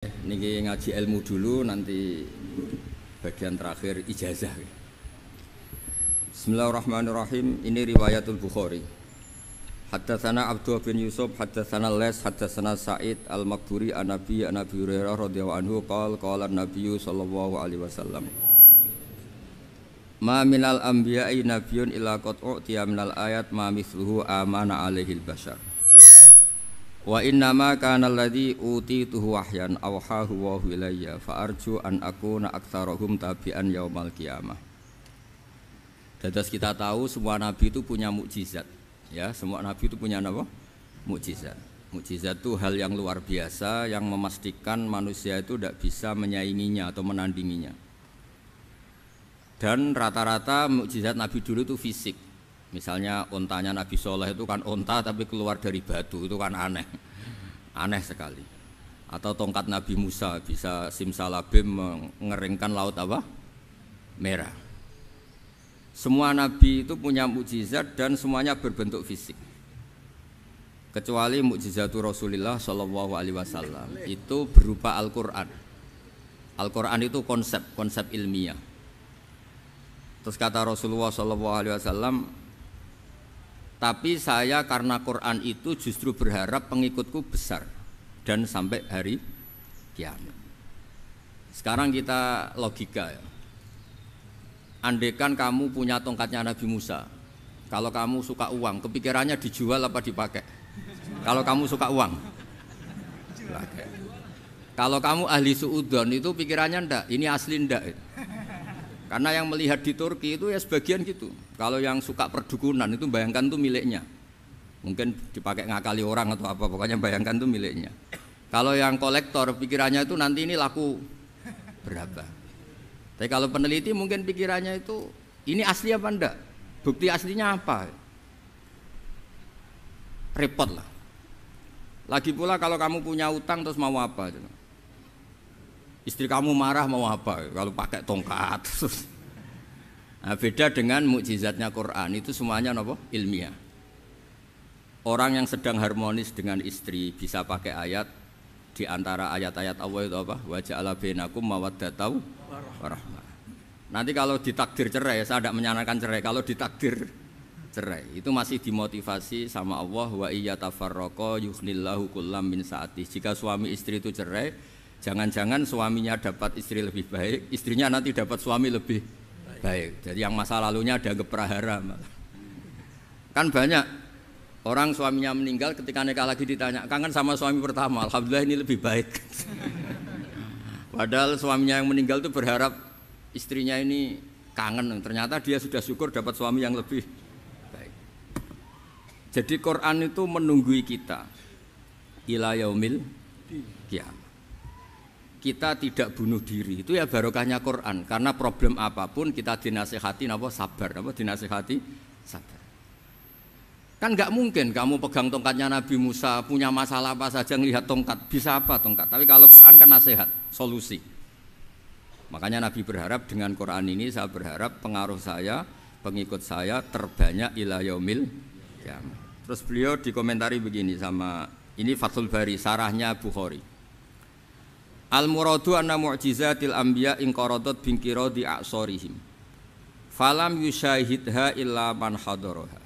Niki ngaji ilmu dulu, nanti bagian terakhir ijazah. Bismillahirrahmanirrahim. Ini riwayatul Bukhari. Haddatsana Abdullah bin Yusuf, haddatsana Les, haddatsana Sa'id al-Maqburi an-Nabi Hurairah radhiyallahu anhu qala an-nabiy sallallahu alaihi wasallam. Ma minal anbiya'i nabiyyun illa qad u'tiya minal ayat ma mithluhu amana alaihi al-bashar. Wa innama kana alladhi utituhu wahyan awhahu wa ilayya fa arju an akuna aktsarahum tabi'an yaumal qiyamah. Dados kita tahu semua nabi itu punya mukjizat. Ya, semua nabi itu punya apa? Mukjizat. Mukjizat itu hal yang luar biasa yang memastikan manusia itu tidak bisa menyainginya atau menandinginya. Dan rata-rata mukjizat nabi dulu itu fisik. Misalnya ontanya Nabi Soleh itu kan onta tapi keluar dari batu, itu kan aneh sekali. Atau tongkat Nabi Musa bisa simsalabim mengeringkan laut apa? Merah. Semua nabi itu punya mukjizat dan semuanya berbentuk fisik. Kecuali mukjizatul Rasulullah Shallallahu Alaihi Wasallam itu berupa Al-Quran. Al-Quran itu konsep ilmiah. Terus kata Rasulullah Shallallahu Alaihi Wasallam, tapi saya karena Quran itu justru berharap pengikutku besar dan sampai hari kiamat. Sekarang kita logika ya. Andaikan kamu punya tongkatnya Nabi Musa, kalau kamu suka uang, kepikirannya dijual apa dipakai? Kalau kamu suka uang, dipakai. Kalau kamu ahli suudon itu pikirannya ndak, ini asli ndak. Karena yang melihat di Turki itu ya sebagian gitu. Kalau yang suka perdukunan itu bayangkan itu miliknya. Mungkin dipakai ngakali orang atau apa, pokoknya bayangkan itu miliknya. Kalau yang kolektor pikirannya itu nanti ini laku berapa. Tapi kalau peneliti mungkin pikirannya itu ini asli apa enggak? Bukti aslinya apa? Repot lah. Lagi pula kalau kamu punya utang terus mau apa? Istri kamu marah mau apa kalau pakai tongkat. Nah, beda dengan mukjizatnya Quran itu semuanya apa? Ilmiah. Orang yang sedang harmonis dengan istri bisa pakai ayat di antara ayat-ayat Allah itu apa? Wa ja'ala bainakum mawaddatan warahmah. Nanti kalau ditakdir cerai, saya tidak menyarankan cerai. Kalau ditakdir cerai itu masih dimotivasi sama Allah wa iyyatafarraqa yughnillahu kullam min sa'ati. Jika suami istri itu cerai, jangan-jangan suaminya dapat istri lebih baik, istrinya nanti dapat suami lebih baik. Jadi yang masa lalunya dianggap prahara. Kan banyak orang suaminya meninggal ketika nikah lagi ditanya, kangen sama suami pertama, alhamdulillah ini lebih baik. Padahal suaminya yang meninggal itu berharap istrinya ini kangen, ternyata dia sudah syukur dapat suami yang lebih baik. Jadi Quran itu menunggui kita ila yaumil qiyamah. Kita tidak bunuh diri, itu ya barokahnya Quran. Karena problem apapun kita dinasihati apa sabar, apa dinasihati sabar. Kan nggak mungkin kamu pegang tongkatnya Nabi Musa, punya masalah apa saja ngelihat tongkat, bisa apa tongkat. Tapi kalau Quran kan nasihat, solusi. Makanya Nabi berharap dengan Quran ini, saya berharap pengaruh saya, pengikut saya terbanyak ila yaumil qiyamah. Terus beliau dikomentari begini sama ini Fathul Bari, sarahnya Bukhari. Al-muradu anna mu'jizatil anbiya inqaradat binqiradi a'sorihim falam yusyahidha illa man hadaraha.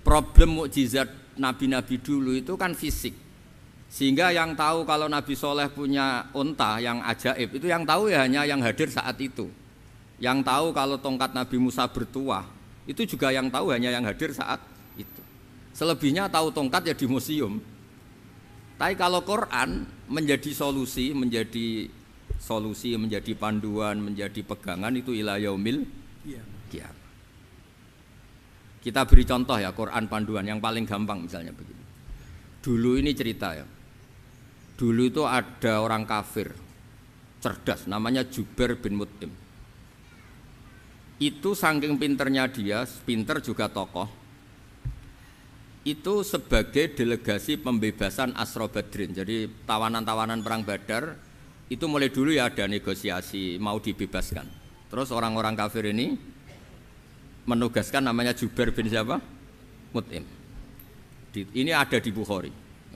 Problem mukjizat nabi-nabi dulu itu kan fisik, sehingga yang tahu kalau Nabi Soleh punya unta yang ajaib itu yang tahu ya hanya yang hadir saat itu. Yang tahu kalau tongkat Nabi Musa bertuah itu juga yang tahu hanya yang hadir saat itu. Selebihnya tahu tongkat ya di museum. Tapi kalau Quran menjadi solusi, menjadi panduan, menjadi pegangan itu ila yaumil qiyamah. Kita beri contoh ya Quran panduan yang paling gampang misalnya begini. Dulu ini cerita ya. Dulu itu ada orang kafir cerdas namanya Jubair bin Mut'im. Itu saking pinternya dia, pinter juga tokoh. Itu sebagai delegasi pembebasan Asra Badrin. Jadi tawanan-tawanan perang Badar itu mulai dulu ya ada negosiasi mau dibebaskan. Terus orang-orang kafir ini menugaskan namanya Jubair bin siapa? Mut'im. Ini ada di Bukhari.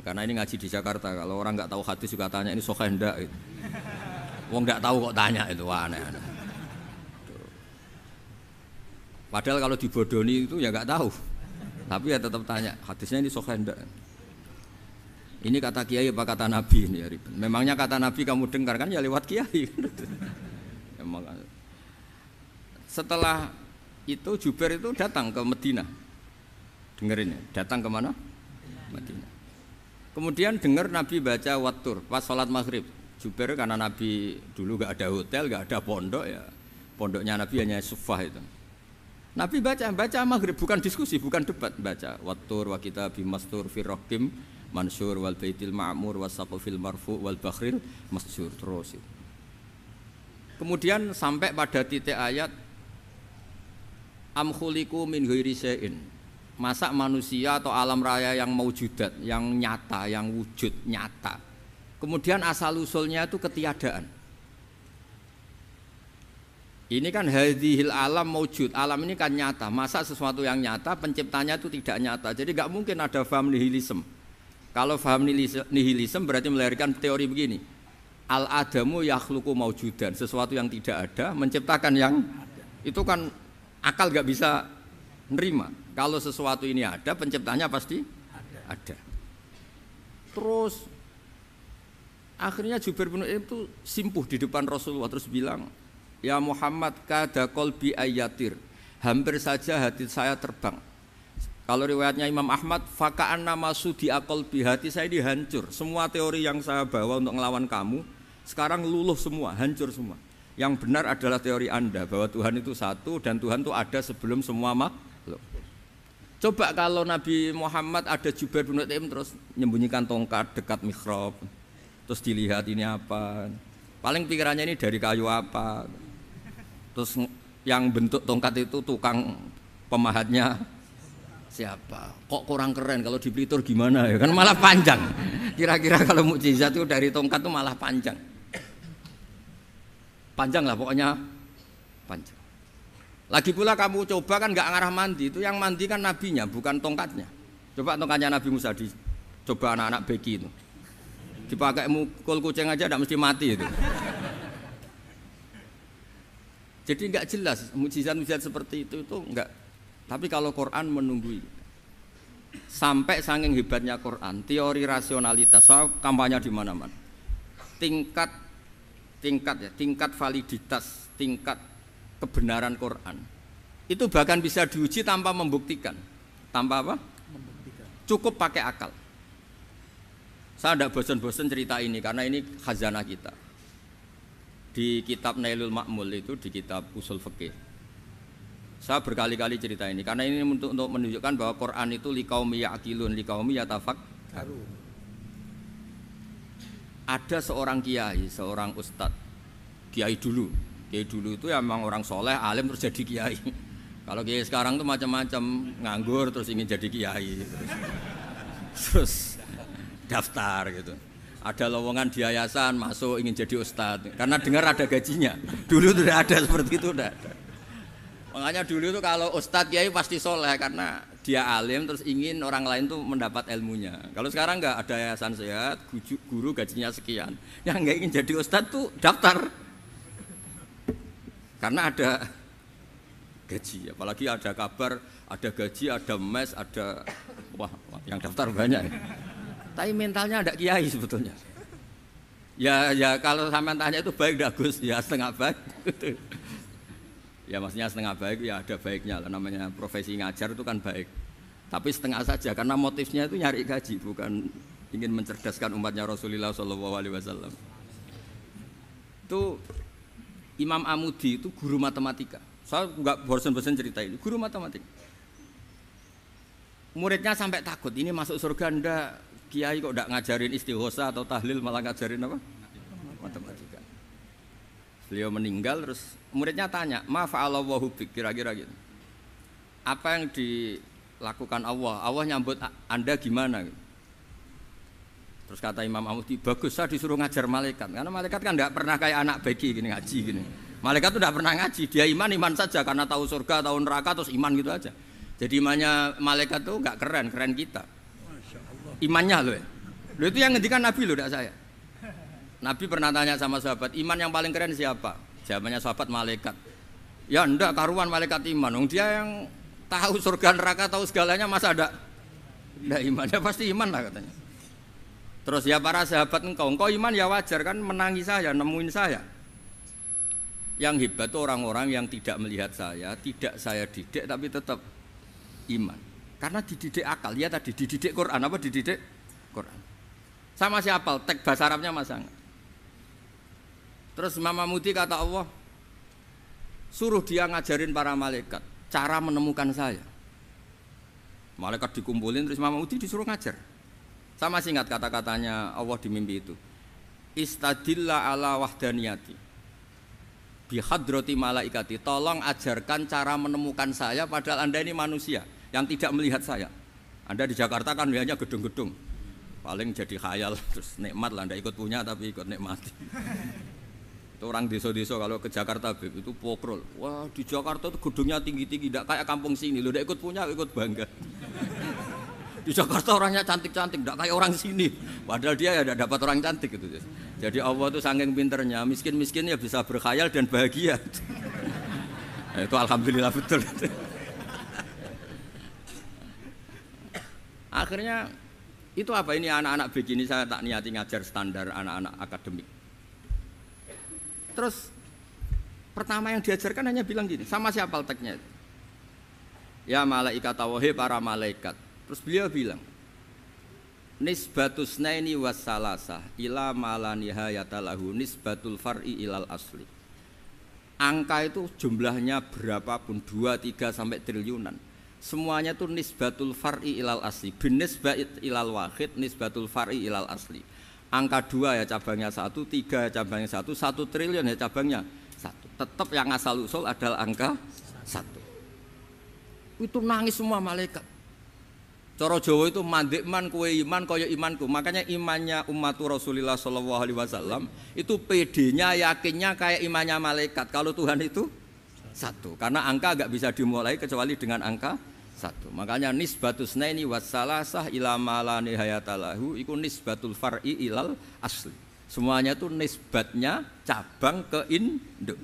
Karena ini ngaji di Jakarta, kalau orang nggak tahu hadis juga tanya ini sahih ndak gitu. Wong nggak tahu kok tanya itu aneh-aneh. Padahal kalau dibodoni itu ya nggak tahu, tapi ya tetap tanya hadisnya ini sahih ndak. Ini kata kiai apa kata nabi ini ya ribet. Memangnya kata nabi kamu dengar kan ya lewat kiai. Memang. Setelah itu Jubair itu datang ke Madinah. Dengerin ya, datang ke mana? Madinah. Kemudian dengar Nabi baca Wattur pas sholat maghrib. Jubair karena Nabi dulu gak ada hotel, gak ada pondok ya. Pondoknya Nabi hanya sufah itu. Nabi baca maghrib, bukan diskusi, bukan debat. Baca Wattur wa kitabim mastur fi raqim mansur wal baitil ma'mur wasaqfil marfu wal bakhril masjur terus. Kemudian sampai pada titik ayat am khuliqu min ghairi syai'in. Masa manusia atau alam raya yang maujudat, yang nyata, yang wujud nyata. Kemudian asal usulnya itu ketiadaan. Ini kan hadhil alam maujud, alam ini kan nyata. Masa sesuatu yang nyata penciptanya itu tidak nyata. Jadi nggak mungkin ada faham nihilisme. Kalau faham nihilisme berarti melahirkan teori begini. Al adamu yakhluqu maujudan, sesuatu yang tidak ada menciptakan yang itu kan akal nggak bisa nerima. Kalau sesuatu ini ada, penciptanya pasti ada. Terus akhirnya Jubair bin Mut'im itu simpuh di depan Rasulullah terus bilang, ya Muhammad kada qalbi ayatir, hampir saja hati saya terbang. Kalau riwayatnya Imam Ahmad, faka'an nama sudi qalbi, hati saya ini hancur. Semua teori yang saya bawa untuk melawan kamu sekarang luluh semua, hancur semua. Yang benar adalah teori Anda bahwa Tuhan itu satu dan Tuhan itu ada sebelum semua makhluk. Coba kalau Nabi Muhammad ada Jubair bin Mut'im terus menyembunyikan tongkat dekat mihrab, terus dilihat ini apa, paling pikirannya ini dari kayu apa, terus yang bentuk tongkat itu tukang pemahatnya siapa, kok kurang keren, kalau di Blitar gimana ya, kan malah panjang. Kira-kira kalau mukjizat itu dari tongkat itu malah panjang lah pokoknya panjang. Lagi pula kamu coba kan nggak ngarah mandi, itu yang mandi kan nabinya bukan tongkatnya. Coba tongkatnya Nabi Musa coba anak-anak beki itu dipakai mukul kucing aja tidak mesti mati itu. Jadi nggak jelas mukjizat-mukjizat seperti itu nggak. Tapi kalau Quran menunggui sampai saking hebatnya Quran, teori rasionalitas, soal kampanye di mana-mana, tingkat validitas, tingkat kebenaran Quran itu bahkan bisa diuji tanpa membuktikan. Tanpa apa? Membuktikan. Cukup pakai akal. Saya tidak bosan-bosan cerita ini karena ini khazanah kita. Di kitab Nailul Ma'mul itu, di kitab usul fikih, saya berkali-kali cerita ini karena ini untuk menunjukkan bahwa Quran itu liqaumi ya'qilun, liqaumi yatafakkarun. Ada seorang kiai, seorang ustadz, kiai dulu itu ya memang orang soleh, alim terus jadi kiai. Kalau kiai sekarang tuh macam-macam, nganggur terus ingin jadi kiai, terus daftar gitu. Ada lowongan di yayasan masuk ingin jadi ustadz karena dengar ada gajinya. Dulu tidak ada seperti itu, tidak ada. Makanya dulu itu kalau ustadz kiai pasti soleh karena dia alim terus ingin orang lain tuh mendapat ilmunya. Kalau sekarang nggak ada yayasan sehat, guru gajinya sekian, yang nggak ingin jadi ustadz tuh daftar karena ada gaji. Apalagi ada kabar, ada gaji, ada mes, ada wah yang daftar banyak. Tapi mentalnya ada kiai sebetulnya. Ya kalau sampean tanya itu baik dah Gus, ya setengah baik. Ya maksudnya setengah baik ya ada baiknya lah, namanya profesi ngajar itu kan baik. Tapi setengah saja karena motifnya itu nyari gaji, bukan ingin mencerdaskan umatnya Rasulullah SAW. Itu Imam Amudi itu guru matematika. Saya nggak bosan-bosan cerita ini, guru matematika. Muridnya sampai takut, ini masuk surga ndak? Kiai kok ndak ngajarin istighosa atau tahlil malah ngajarin apa? Matematika. Beliau meninggal terus muridnya tanya, "Ma fa'alallahu bik?" Kira-kira gitu. Apa yang dilakukan Allah? Allah nyambut Anda gimana? Terus kata Imam Amudi, bagus saya disuruh ngajar malaikat. Karena malaikat kan tidak pernah kayak anak beki gini ngaji gini. Malaikat itu tidak pernah ngaji, dia iman saja karena tahu surga, tahu neraka terus iman gitu aja. Jadi imannya malaikat itu nggak keren kita. Imannya loh ya. Loh itu yang ngendikan Nabi loh, tidak saya. Nabi pernah tanya sama sahabat, iman yang paling keren siapa? Jawabannya sahabat malaikat. Ya ndak karuan malaikat iman. Dia yang tahu surga neraka, tahu segalanya, masa ada ndak iman? Ya pasti iman lah katanya. Terus ya para sahabat engkau iman ya wajar kan menangi saya, nemuin saya. Yang hebat itu orang-orang yang tidak melihat saya, tidak saya didik tapi tetap iman. Karena dididik akal, ya tadi dididik Quran, apa dididik Quran. Sama siapa? Teks bahasa Arabnya masang. Terus Imam Mahmudi kata Allah, suruh dia ngajarin para malaikat cara menemukan saya. Malaikat dikumpulin, terus Imam Mahmudi disuruh ngajar. Sama singkat kata-katanya Allah di mimpi itu. Istadilla ala wahdaniyati bihadrati malaikati, tolong ajarkan cara menemukan saya padahal Anda ini manusia yang tidak melihat saya. Anda di Jakarta kan lihatnya gedung-gedung, paling jadi khayal, terus nikmat lah, Anda ikut punya tapi ikut nikmati. Itu orang desa-desa kalau ke Jakarta itu pokrol, wah di Jakarta itu gedungnya tinggi-tinggi, tidak kayak kampung sini, lo udah ikut punya, ikut bangga. Di Jakarta orangnya cantik-cantik, tidak kayak orang sini. Padahal dia ya tidak dapat orang cantik gitu. Jadi Allah itu saking pinternya, miskin-miskin ya bisa berkhayal dan bahagia. Nah, itu alhamdulillah betul. Akhirnya itu apa ini anak-anak begini saya tak niati ngajar standar anak-anak akademik. Terus pertama yang diajarkan hanya bilang gini, sama siapa teknya itu? Ya malaikat wahai para malaikat. Terus beliau bilang, nisbatus naini wassalasah ila malanihayata lahu nisbatul far'i ilal asli. Angka itu jumlahnya berapapun 2, 3 sampai triliunan. Semuanya itu nisbatul far'i ilal asli. Binisba'it ilal wahid nisbatul far'i ilal asli. Angka 2 ya cabangnya 1, 3 ya cabangnya 1, 1 triliun ya cabangnya 1. Tetap yang asal usul adalah angka 1. Itu nangis semua malaikat. Cara Jawa itu mandekman kue iman kaya imanku. Makanya imannya ummatu Rasulullah sallallahu alaihi wasallam itu PD-nya yakinnya kayak imannya malaikat. Kalau Tuhan itu 1. Karena angka enggak bisa dimulai kecuali dengan angka 1. Makanya nisbatus naini wassalasah ila malani hayatalahu iku nisbatul far'i ilal asli. Semuanya itu nisbatnya cabang ke induk.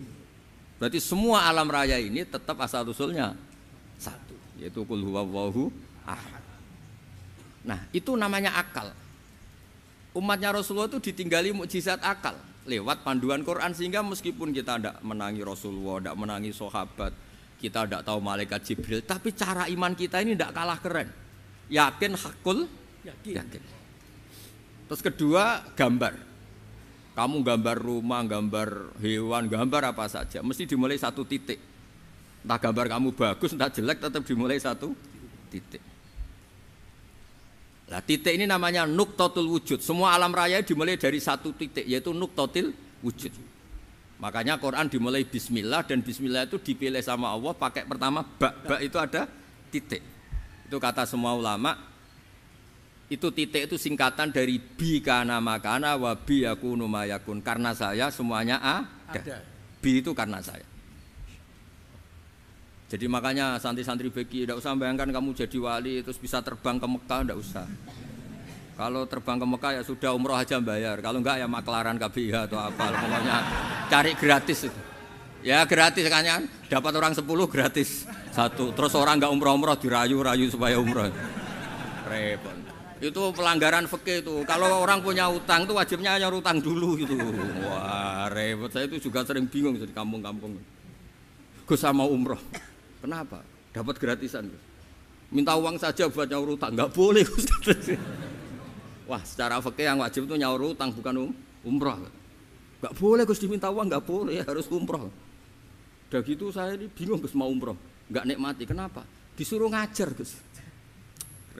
Berarti semua alam raya ini tetap asal usulnya 1, yaitu qul huwallahu ahad. Nah itu namanya akal. Umatnya Rasulullah itu ditinggali mukjizat akal lewat panduan Quran, sehingga meskipun kita tidak menangi Rasulullah, tidak menangi sahabat, kita tidak tahu malaikat Jibril, tapi cara iman kita ini tidak kalah keren. Yakin hakul yakin. Terus kedua gambar. Kamu gambar rumah, gambar hewan, gambar apa saja, mesti dimulai 1 titik. Entah gambar kamu bagus, entah jelek, tetap dimulai 1 titik. Nah, titik ini namanya nuqtatul wujud. Semua alam raya dimulai dari 1 titik, yaitu nuqtatil wujud. Makanya Quran dimulai bismillah, dan bismillah itu dipilih sama Allah pakai pertama ba itu ada titik. Itu kata semua ulama. Itu titik itu singkatan dari bi kana makana wa bi yakunu mayakun. Karena saya semuanya ada. Bi itu karena saya. Jadi makanya santri-santri beki tidak usah bayangkan kamu jadi wali terus bisa terbang ke Mekah, tidak usah. Kalau terbang ke Mekah ya sudah umroh aja bayar. Kalau enggak ya maklaran KBH atau apa, pokoknya cari gratis itu. Ya gratis kan, dapat orang 10 gratis 1. Terus orang enggak umroh-umroh dirayu-rayu supaya umroh. Repot. Itu pelanggaran fikih itu. Kalau orang punya utang itu wajibnya hanya utang dulu gitu. Wah repot. Saya itu juga sering bingung di kampung-kampung. Gus sama umroh. Kenapa? Dapat gratisan. Minta uang saja buat nyaur utang, nggak boleh. Wah, secara fikih yang wajib itu nyaur utang bukan umroh. Nggak boleh Gus diminta uang, nggak boleh, harus umroh. Udah gitu saya ini bingung Gus mau umroh, nggak nikmati. Kenapa? Disuruh ngajar Gus.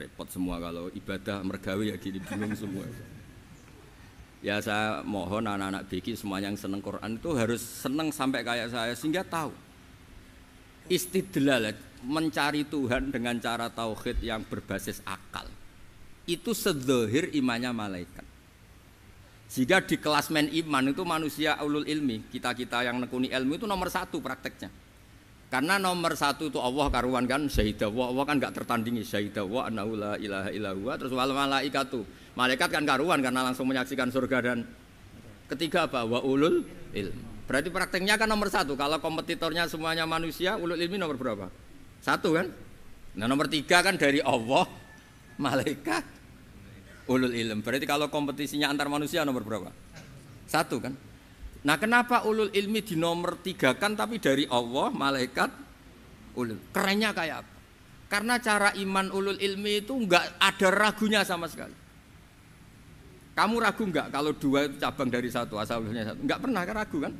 Repot semua kalau ibadah mergawe ya gini, bingung semua. Ya saya mohon anak-anak BK semua yang seneng Quran itu harus seneng sampai kayak saya sehingga tahu. Istidlal, mencari Tuhan dengan cara tauhid yang berbasis akal itu sedzahir imannya malaikat. Jika di klasmen iman itu manusia ulul ilmi, kita yang nekuni ilmu itu nomor 1 prakteknya. Karena nomor satu itu Allah karuan kan syahidah Allah kan nggak tertandingi syahidah wa annahu la ilaha illallah terus wal malaikatu malaikat kan karuan karena langsung menyaksikan surga dan ketiga apa wa ulul ilm. Berarti prakteknya kan nomor satu. Kalau kompetitornya semuanya manusia, ulul ilmi nomor berapa? Satu kan? Nah nomor tiga kan dari Allah, malaikat, ulul ilm. Berarti kalau kompetisinya antar manusia nomor berapa? Satu kan? Nah kenapa ulul ilmi di nomor tiga kan tapi dari Allah, malaikat, ulul. Kerennya kayak apa? Karena cara iman ulul ilmi itu enggak ada ragunya sama sekali. Kamu ragu enggak kalau dua itu cabang dari satu, asal-usulnya satu? Enggak pernah kan ragu kan?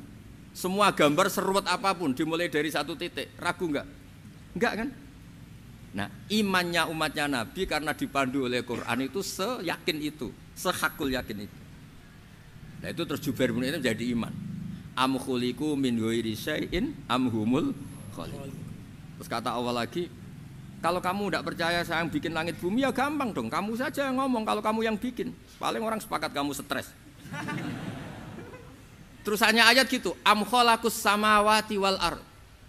Semua gambar seruat apapun dimulai dari satu titik, ragu enggak? Enggak kan? Nah imannya umatnya Nabi karena dipandu oleh Quran itu seyakin itu, sehakul yakin itu. Nah itu terus Jubair bin Mut'im jadi iman. Am khuliqu min ghairi syai'in am humul khaliq. Terus kata Allah lagi, kalau kamu tidak percaya saya yang bikin langit bumi ya gampang dong. Kamu saja yang ngomong kalau kamu yang bikin. Paling orang sepakat kamu stres. Terus hanya ayat gitu, am khalaqus samawati wal ard.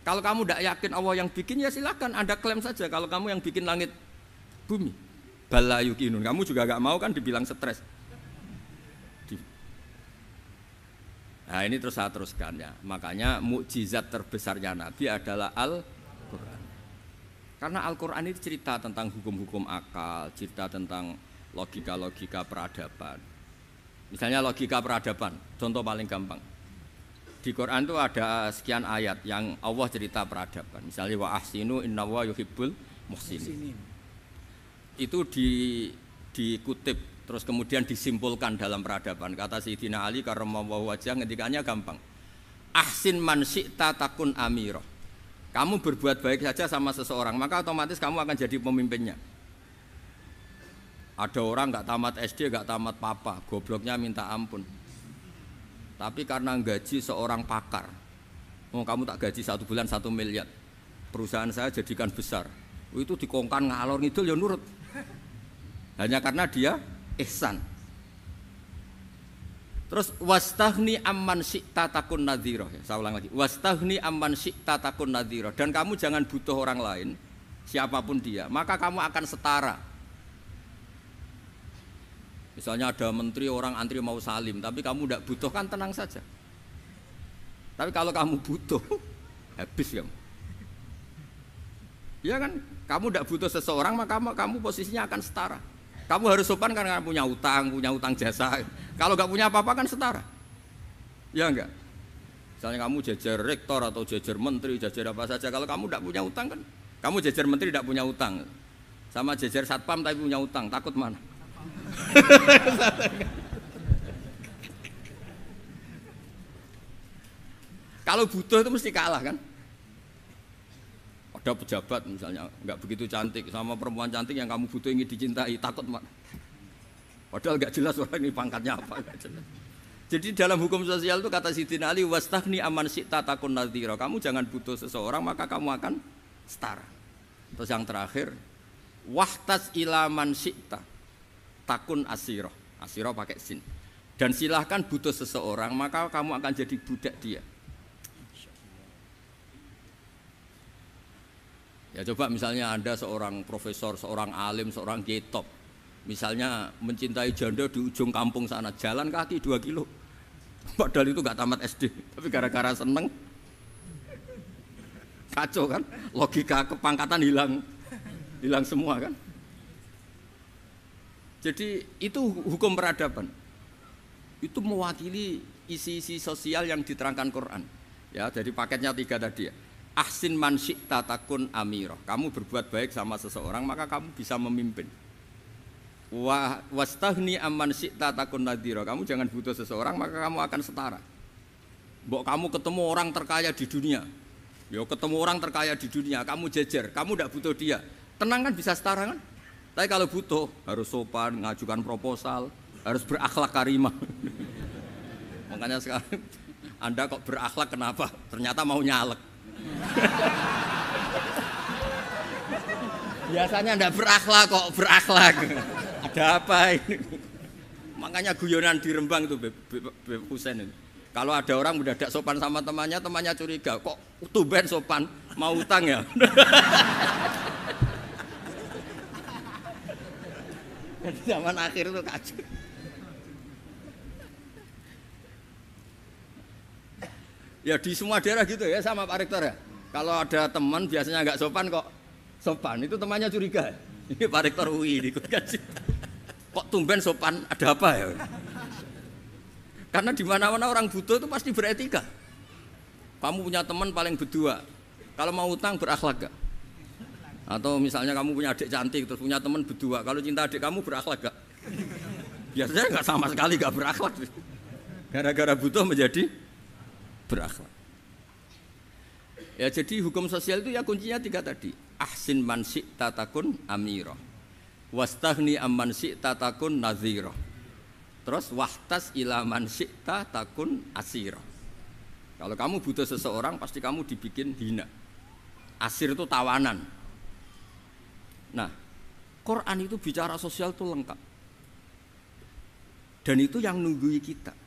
Kalau kamu tidak yakin Allah yang bikin ya silakan Anda klaim saja kalau kamu yang bikin langit bumi. Bala yuqinun. Kamu juga gak mau kan dibilang stres. Nah ini terus saya teruskan ya. Makanya mukjizat terbesarnya Nabi adalah Al-Quran. Karena Al-Quran itu cerita tentang hukum-hukum akal, cerita tentang logika-logika peradaban. Misalnya logika peradaban, contoh paling gampang. Di Quran itu ada sekian ayat yang Allah cerita peradaban. Misalnya wa ahsinu innallaha yuhibbul muhsinin. Itu dikutip terus kemudian disimpulkan dalam peradaban. Kata Sayyidina Ali karramallahu wajhah ngendikannya gampang. Ahsin man syi'ta takun amirah. Kamu berbuat baik saja sama seseorang, maka otomatis kamu akan jadi pemimpinnya. Ada orang nggak tamat SD, nggak tamat papa, gobloknya minta ampun. Tapi karena gaji seorang pakar, kamu tak gaji 1 bulan 1 miliar, perusahaan saya jadikan besar. Itu dikongkan ngalor ngidul ya nurut. Hanya karena dia ihsan. Terus wastaghni amman syi'ta takun nadhira. Saya ulang lagi. Wastaghni amman syi'ta takun nadhira. Dan kamu jangan butuh orang lain, siapapun dia, maka kamu akan setara. Misalnya ada menteri orang antri mau salim, tapi kamu tidak butuh kan tenang saja. Tapi kalau kamu butuh, habis kamu. Ya kan, kamu tidak butuh seseorang, maka kamu posisinya akan setara. Kamu harus sopan karena punya utang jasa. Kalau nggak punya apa-apa kan setara. Ya enggak? Misalnya kamu jajar rektor atau jajar menteri, jajar apa saja. Kalau kamu tidak punya utang kan, kamu jajar menteri tidak punya utang. Sama jajar satpam tapi punya utang, takut mana? Kalau butuh itu mesti kalah kan? Ada pejabat misalnya nggak begitu cantik sama perempuan cantik yang kamu butuh ingin dicintai, takut mak. Padahal nggak jelas orang ini pangkatnya apa, nggak jelas. Jadi dalam hukum sosial itu kata Sayyidina Ali wastaghni amman syi'ta takun nadhira. Kamu jangan butuh seseorang maka kamu akan setara. Terus yang terakhir wahtas ila man syi'ta takun asiro. Asiro pakai sin. Dan silahkan butuh seseorang maka kamu akan jadi budak dia. Ya coba misalnya Anda seorang profesor, seorang alim, seorang getop. Misalnya mencintai janda di ujung kampung sana, jalan kaki 2 kilo. Padahal itu gak tamat SD, tapi gara-gara seneng. Kacau kan, logika kepangkatan hilang semua kan. Jadi itu hukum peradaban. Itu mewakili isi-isi sosial yang diterangkan Quran. Ya, dari paketnya 3 tadi ya. Ahsin man syi'ta takun amirah. Kamu berbuat baik sama seseorang maka kamu bisa memimpin. Wastaghni amman syi'ta takun nadhira. Kamu jangan butuh seseorang maka kamu akan setara. Mbok kamu ketemu orang terkaya di dunia. Ya ketemu orang terkaya di dunia, kamu jejer, kamu tidak butuh dia. Tenang kan bisa setara kan? Tapi kalau butuh harus sopan, ngajukan proposal, harus berakhlak karimah. Makanya sekarang Anda kok berakhlak kenapa? Ternyata mau nyalek. Biasanya ndak berakhlak kok berakhlak. Ada apa ini? Makanya guyonan di Rembang itu Beb Husain itu. Kalau ada orang mendadak sopan sama temannya, temannya curiga, kok tumben sopan, mau utang ya? Zaman akhir itu kacau. Ya di semua daerah gitu ya sama Pak Rektor ya. Kalau ada teman biasanya nggak sopan kok sopan, itu temannya curiga. Ini Pak Rektor UI ikut kaji. Kok tumben sopan, ada apa ya? Karena di mana-mana orang butuh itu pasti beretika. Kamu punya teman paling berdua, kalau mau utang berakhlak gak? Atau misalnya kamu punya adik cantik terus punya teman berdua, kalau cinta adik kamu berakhlak gak? Biasanya nggak sama sekali nggak berakhlak. Gara-gara butuh menjadi berakhlak. Ya jadi hukum sosial itu ya kuncinya 3 tadi. Ahsin man syi'ta takun amira. Wastaghni amman syi'ta takun nazira. Terus wahtas ila man syi'ta takun asira. Kalau kamu butuh seseorang pasti kamu dibikin hina. Asir itu tawanan. Nah, Quran itu bicara sosial itu lengkap. Dan itu yang nunggui kita.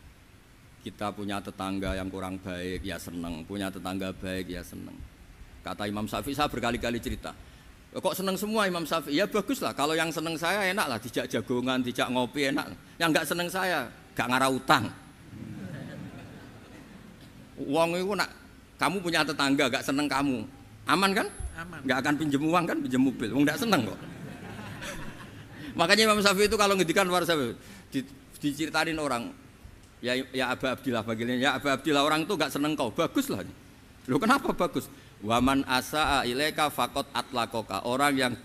Kita punya tetangga yang kurang baik, ya seneng. Punya tetangga baik, ya seneng. Kata Imam Syafi'i, saya berkali-kali cerita. Kok seneng semua Imam Syafi'i? Ya bagus lah, kalau yang seneng saya enak lah. Dijak jagongan, dijak ngopi enak. Yang gak seneng saya, gak ngarah utang. Uang itu nak, kamu punya tetangga gak seneng kamu. Aman kan? Aman. Gak akan pinjem uang kan, pinjem mobil. Uang gak seneng kok. Makanya Imam Syafi'i itu kalau ngedikan luar Syafi'i, diceritain orang, ya Aba Abdillah bagiannya, ya Aba Abdillah orang itu gak seneng kau, bagus lah. Loh kenapa bagus? Waman asa'a ilaika faqad atlaqaka. Orang yang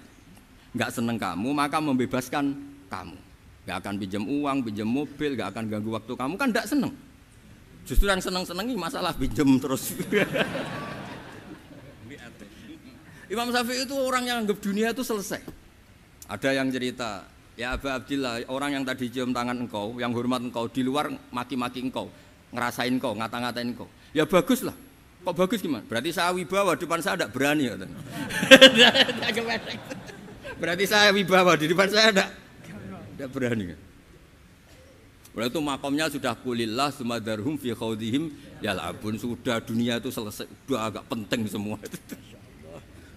gak seneng kamu maka membebaskan kamu. Gak akan pinjam uang, pinjam mobil, gak akan ganggu waktu kamu, kan gak seneng. Justru yang seneng-senengi masalah pinjam terus. Imam Syafi'i itu orang yang anggap dunia itu selesai. Ada yang cerita, ya Aba Abdillah, orang yang tadi cium tangan engkau, yang hormat engkau, di luar maki-maki engkau, ngerasain engkau, ngata-ngatain engkau. Ya bagus lah. Kok bagus gimana? Berarti saya wibawa, depan saya tidak berani. Berarti saya wibawa, di depan saya tidak berani. Berarti itu makomnya sudah kulillah sumadarhum fi khawdihim yal'abun. Sudah dunia itu selesai, sudah agak penting semua.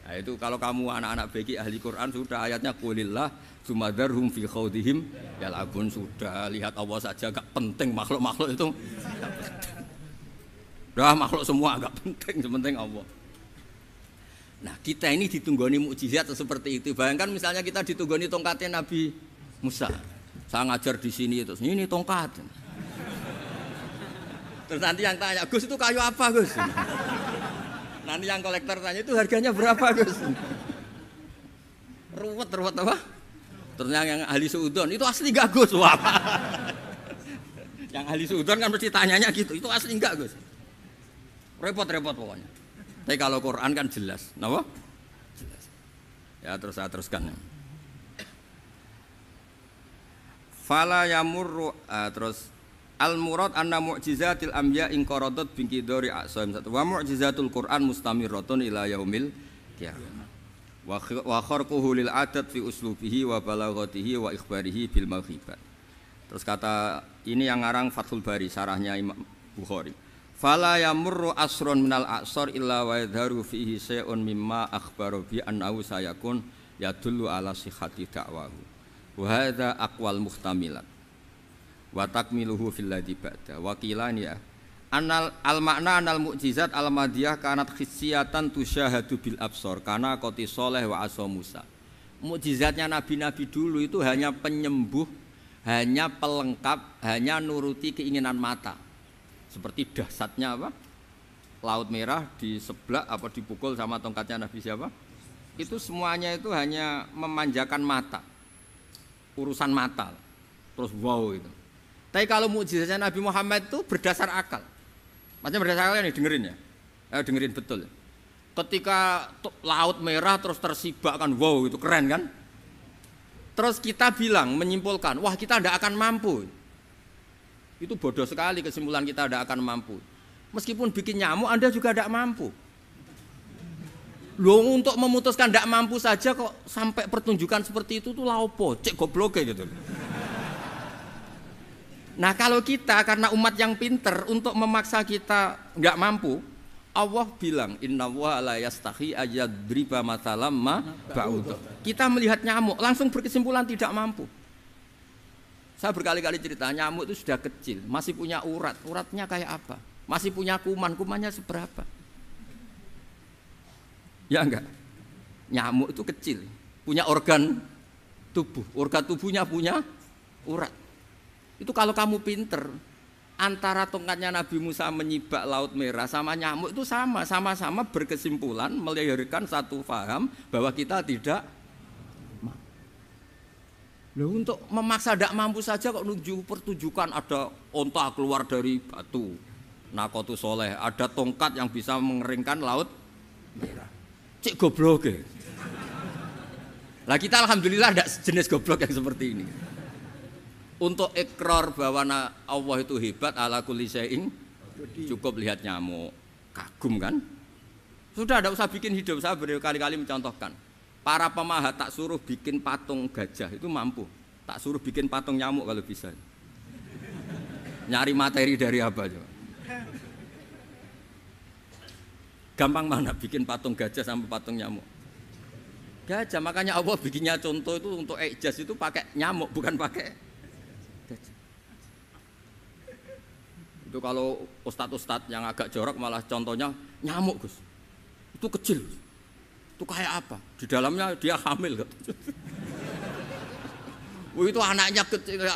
Nah itu kalau kamu anak-anak bagi ahli Quran sudah ayatnya kulillah sumadarhum fi khawdihim yal'abun. Sudah lihat Allah saja agak penting, makhluk-makhluk itu. Dah makhluk semua agak penting, sepenting Allah. Nah kita ini ditunggoni mukjizat seperti itu. Bayangkan misalnya kita ditunggoni tongkatnya Nabi Musa. Saya ngajar di sini terus ini tongkat. Terus nanti yang tanya, Gus itu kayu apa Gus? Nanti yang kolektor tanya itu harganya berapa Gus? Ruwet apa? Terus yang ahli suudon itu asli enggak Gus? Wah. Yang ahli suudon kan mesti tanyanya gitu, itu asli enggak Gus? Repot-repot pokoknya. Tapi kalau Quran kan jelas, kenapa? Jelas. Ya terus saya teruskan. Fala yamurru terus al murad anna mu'jizatil anbiya in qaradat binqidari aqsam wa mu'jizatul Quran mustamirratun ila yaumil qiyamah. Wa kharquhu lil adat fi uslubihi wa balaghatihi wa ikhbarihi bil mawhibat. Terus kata ini yang ngarang Fathul Bari sarahnya Imam Bukhari. Fala yamurru asrun minal aqsar illa wa yadharu fihi shay'un mimma akhbaru bi annahu sayakun yadullu ala sihhati da'wahu. Wa hadza aqwal muhtamilat. Wa takmiluhu fil ladzi ba'da. Wa qilani ya. Anal al makna anal mukjizat al madiyah kanat khissiyatan tusyahadu bil absar kana qati sholeh wa asa Musa. Mukjizatnya nabi-nabi dulu itu hanya penyembuh, hanya pelengkap, hanya nuruti keinginan mata. Seperti dahsyatnya apa? Laut Merah di sebelah apa dipukul sama tongkatnya Nabi siapa? Itu semuanya itu hanya memanjakan mata. Urusan mata. Terus wow itu. Tapi kalau mukjizatnya Nabi Muhammad itu berdasar akal. Maksudnya berdasar akal nih dengerin ya. Dengerin betul. Ketika Laut Merah terus tersibak kan wow itu keren kan? Terus kita bilang menyimpulkan, wah kita tidak akan mampu. Itu bodoh sekali kesimpulan kita tidak akan mampu. Meskipun bikin nyamuk Anda juga tidak mampu. Loh untuk memutuskan tidak mampu saja kok sampai pertunjukan seperti itu tuh laopo, cek goblok gitu. Nah kalau kita karena umat yang pinter untuk memaksa kita nggak mampu, Allah bilang innallaha la yastahi ayadriba mathalam ma ba'udah. Kita melihat nyamuk langsung berkesimpulan tidak mampu. Saya berkali-kali cerita nyamuk itu sudah kecil, masih punya urat, uratnya kayak apa? Masih punya kuman, kumannya seberapa? Ya enggak? Nyamuk itu kecil, punya organ tubuhnya punya urat. Itu kalau kamu pinter, antara tongkatnya Nabi Musa menyibak Laut Merah sama nyamuk itu sama-sama berkesimpulan melahirkan satu faham bahwa kita tidak mampu. Loh, untuk memaksa tidak mampu saja kok nunjuk pertunjukan ada onta keluar dari batu, Nakotu Soleh, ada tongkat yang bisa mengeringkan Laut Merah. Cik goblok ya. Lah kita alhamdulillah ada jenis goblok yang seperti ini. Untuk ikrar bahwa Allah itu hebat ala kulli syai'in, cukup lihat nyamuk, kagum kan? Sudah tidak usah bikin hidup. Saya berkali-kali mencontohkan. Para pemahat tak suruh bikin patung gajah itu mampu, tak suruh bikin patung nyamuk kalau bisa. Nyari materi dari apa coba? Gampang mana bikin patung gajah sampai patung nyamuk? Gajah, makanya Allah bikinnya contoh itu untuk ijaz itu pakai nyamuk bukan pakai gajah. Itu kalau ustadz-ustadz yang agak jorok malah contohnya nyamuk Gus. Itu kecil. Itu kayak apa? Di dalamnya dia hamil. Itu anaknya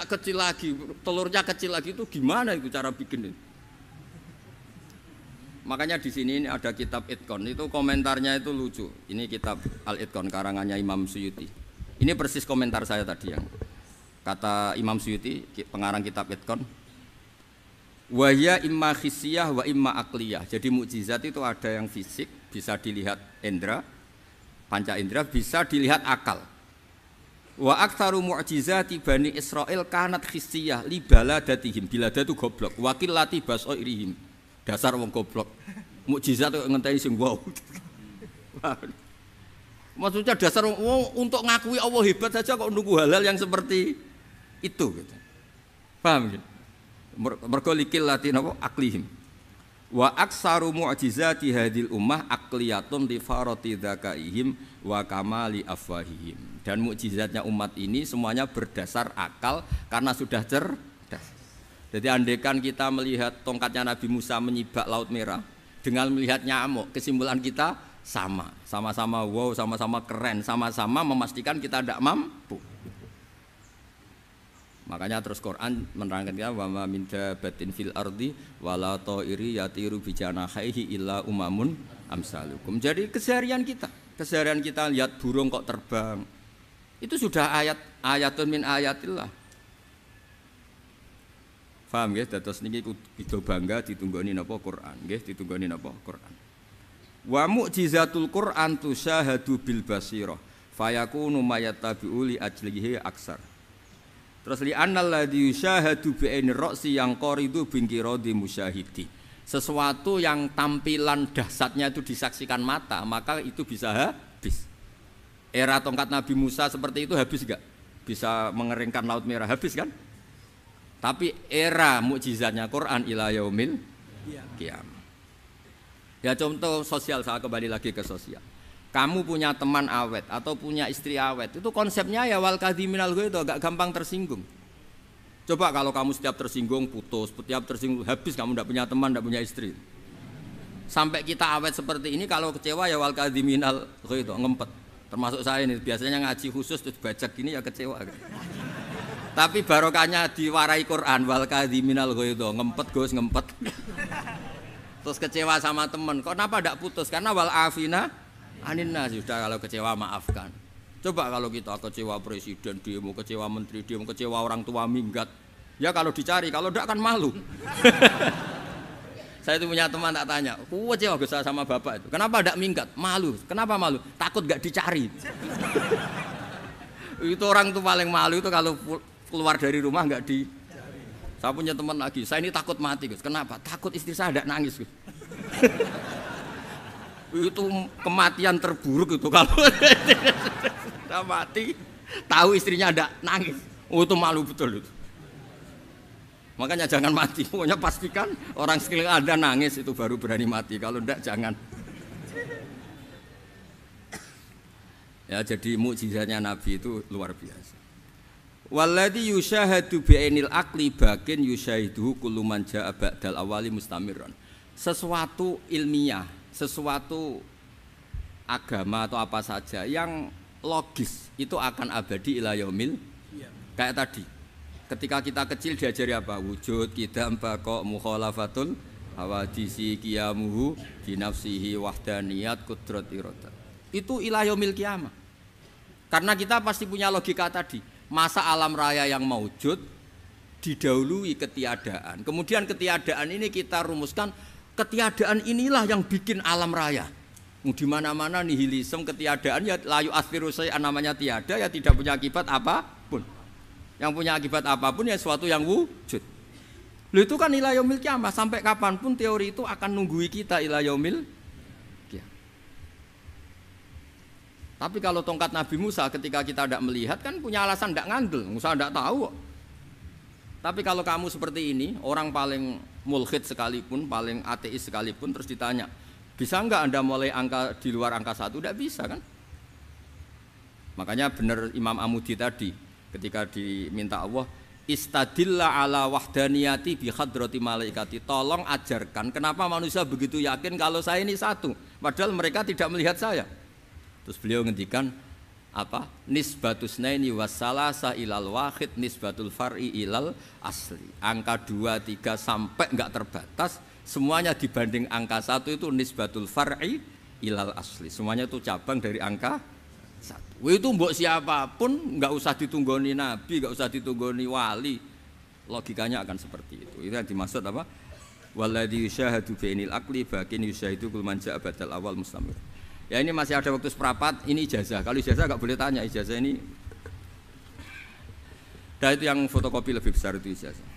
kecil lagi, telurnya kecil lagi, itu gimana itu cara bikin itu? Makanya di sini ada kitab Itqon, itu komentarnya itu lucu. Ini kitab Al-Itqon karangannya Imam Suyuti. Ini persis komentar saya tadi yang kata Imam Suyuti, pengarang kitab Itqon. Wa ya imma khissiyah wa imma aqliyah. Jadi mukjizat itu ada yang fisik, bisa dilihat indra, panca indra, bisa dilihat akal. Wa aktsaru mu'jizati Bani Israil kanat khissiyah li baladatihim. Bilada itu goblok, wa qillati basairihim. Dasar wong goblok. Mukjizat kok ngenteni sing wow. Maksudnya dasar wong untuk ngakui Allah hebat saja kok nunggu halal yang seperti itu gitu. Paham gitu? Mergo likil latin apa aklihim. Wa aksaru mu'jizati hadil ummah aqliyatun li farati dzakaihim wa kamali afwahihim. Dan mukjizatnya umat ini semuanya berdasar akal karena sudah cerdas. Jadi andaikan kita melihat tongkatnya Nabi Musa menyibak Laut Merah dengan melihat nyamuk, kesimpulan kita sama-sama wow, sama-sama keren, sama-sama memastikan kita tidak mampu. Makanya terus Quran menerangkan kita wa ma min dabatin fil ardi wala ta'iri yatiru bi janahihi illa umamun amsalukum. Jadi keseharian kita lihat burung kok terbang. Itu sudah ayatun min ayatillah. Paham nggih? Dados niki kudu bangga ditunggoni napa Quran, nggih, ditunggoni napa Quran. Wa mu'jizatul Quran tusyahadu bil basirah fayakunu mayattabi'u li ajlihi aksar. Terus li annal ladzi yusyahadu bi ainir ra'si yang qaridu bin qiradi musyahidi. Sesuatu yang tampilan dahsyatnya itu disaksikan mata, maka itu bisa habis. Era tongkat Nabi Musa seperti itu habis enggak? Bisa mengeringkan Laut Merah, habis kan? Tapi era mukjizatnya Quran ila yaumil qiyamah. Ya contoh sosial, saya kembali lagi ke sosial. Kamu punya teman awet atau punya istri awet, itu konsepnya ya wal kadhiminal ghaidh, agak gampang tersinggung. Coba kalau kamu setiap tersinggung putus, setiap tersinggung habis, kamu tidak punya teman, tidak punya istri. Sampai kita awet seperti ini, kalau kecewa ya wal kadhiminal ghaidh, ngempet. Termasuk saya ini biasanya ngaji khusus terus baca gini ya kecewa. Tapi barokahnya diwarai Quran wal kadhiminal ghaidh, ngempet Gus, ngempet. Terus kecewa sama teman, kenapa tidak putus? Karena wal afina aninna, sudah kalau kecewa maafkan. Coba kalau kita kecewa presiden demo, kecewa menteri demo, kecewa orang tua minggat, ya kalau dicari, kalau tidak kan malu. Saya itu punya teman tak tanya, kecewa Gus sama bapak itu, kenapa tidak minggat? Malu. Kenapa malu? Takut gak dicari. Itu orang tuh paling malu itu kalau keluar dari rumah nggak di. Saya punya teman lagi, saya ini takut mati Gus. Kenapa? Takut istri saya tidak nangis Gus. Itu kematian terburuk itu kalau sudah mati, tahu istrinya tidak nangis. Oh itu malu betul itu. Makanya jangan mati. Pokoknya pastikan orang sekeliling Anda nangis itu baru berani mati. Kalau enggak jangan. Ya, jadi mukjizatnya Nabi itu luar biasa. Walladzi yusyahadu bi'ainil aqli bakin yusyahiduhu kullu man jaa ba'dal awali mustamirran. Sesuatu ilmiah, sesuatu agama atau apa saja yang logis itu akan abadi ila yaumil. Kayak tadi. Ketika kita kecil diajari apa? Wujud, qidam, baqa, mukhalafatul hawadisi, qiyamuhu binafsihi wahdaniyat qudrat iradah. Itu ila yaumil qiyamah. Karena kita pasti punya logika tadi. Masa alam raya yang maujud didahului ketiadaan. Kemudian ketiadaan ini kita rumuskan, ketiadaan inilah yang bikin alam raya. Di mana-mana nihilisme, ketiadaan ya layu asfiru say'an, namanya tiada ya tidak punya akibat apapun. Yang punya akibat apapun ya sesuatu yang wujud. Lalu itu kan ila yaumil qiyamah, sampai kapanpun teori itu akan nunggui kita ila yaumil qiyamah. Tapi kalau tongkat Nabi Musa ketika kita tidak melihat kan punya alasan tidak ngandel, Musa tidak tahu. Tapi kalau kamu seperti ini, orang paling mulhid sekalipun, paling ateis sekalipun, terus ditanya, bisa enggak Anda mulai angka di luar angka 1? Tidak bisa kan? Makanya benar Imam Amudi tadi, ketika diminta Allah, istadilla ala wahdaniyati bi hadrati malaikati, tolong ajarkan kenapa manusia begitu yakin kalau saya ini satu, padahal mereka tidak melihat saya. Terus beliau ngendikan apa? Nisbatus naini wassalasa ilal wahid nisbatul far'i ilal asli. Angka 2, 3 sampai enggak terbatas, semuanya dibanding angka 1 itu nisbatul far'i ilal asli. Semuanya itu cabang dari angka 1. Itu mbok siapapun enggak usah ditunggoni nabi, enggak usah ditunggoni wali. Logikanya akan seperti itu. Itu yang dimaksud apa? Walladzi yusyahadu bainil aqli bakin yusyahidu kul man ja'a badal awal mustamir. Ya ini masih ada waktu seperempat, ini ijazah. Kalau ijazah enggak boleh tanya, ijazah ini. Dan itu yang fotokopi lebih besar itu ijazah.